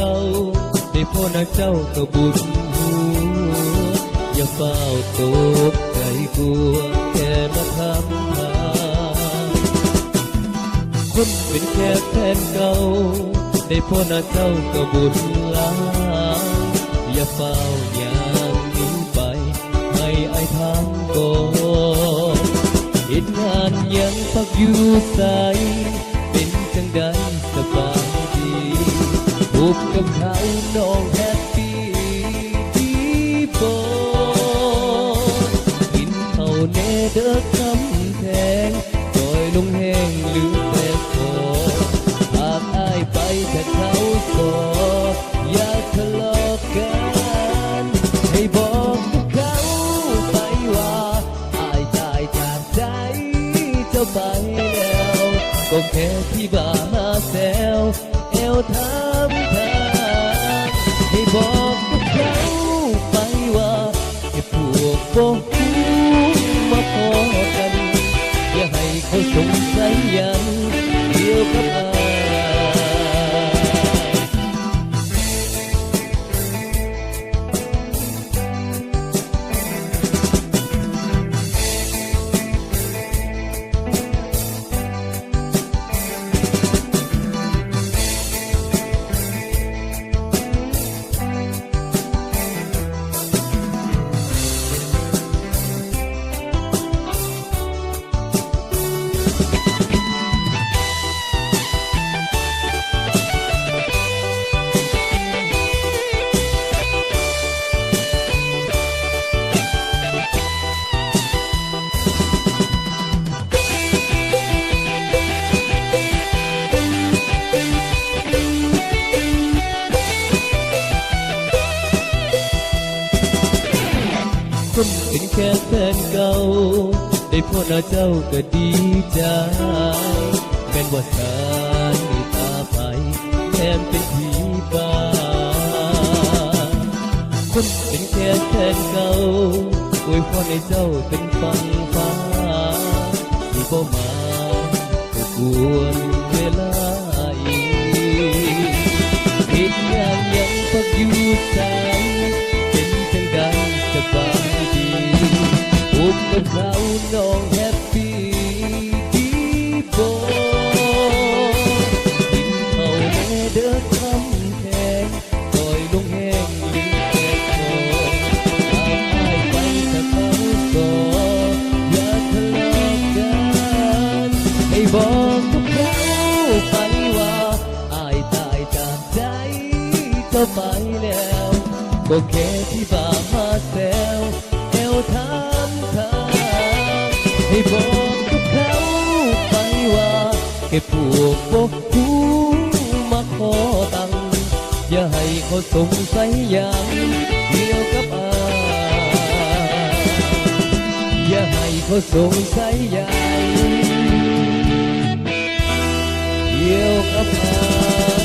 าได้พ่อนะเจ้าก็บุญหัวอย่าเฝ้าตกใจกลัวแค่มาทำทางคนเป็นแค่แฟนเก่าได้พ่อนะเจ้าก็บุญหลายอย่าเฝ้าอย่างนี้ไปให้ไอ้ทางก่อนเหตุงานยังพักอยู่ใสเป็นจังใดสบายดีพบกับเขาน้องแฮปปี้ที่บ่กินเขาแน่เด้อคำแทงจอยลงแห้งลืมแต่พอหากอายไปแต่เขาสออย่าทะเลาะกันให้บอกกับเขาไปว่าอายตายจากใจเจ้าไปแล้วก็แค่ที่บ้ามาแซวแอวทำทางให้บอกกับเขาไปว่าให้พวกพวกกูมาพอกันอย่าให้เขาสงสัยยังเกี่ยวกับอายคนเป็นแค่แฟนเก่าได้พ่อหน้าเจ้าก็ดีใจแม่นว่าสายตาไปแทนเป็นผีป่าคนเป็นแค่แฟนเก่าอวยพรให้เจ้าเป็นฟังฟ้าที่บ่มาก็กวนเวลาอีกเหตุงานยังพักอยู่ใจเป็นจังใดสบายพบกับเขาน้องแฮปปี้ดีบ่กินเขาแม่เด้อคำแทงปล่อยลงแห้งลิ้นแตกคอตามอายไปถ้าเขาก่ออย่าทะเลาะกันให้บอกกับเขาไปว่าอายตายจากใจเจ้าไปแล้วก็แค่ที่บ้ามาแซวแอวทำทางให้บอกกับเขาไปว่าแค่พวกพวกกูมาขอตังค์อย่าให้เขาสงสัยอย่างเกี่ยวกับอายอย่าให้เขาสงสัยอย่างเกี่ยวกับอาย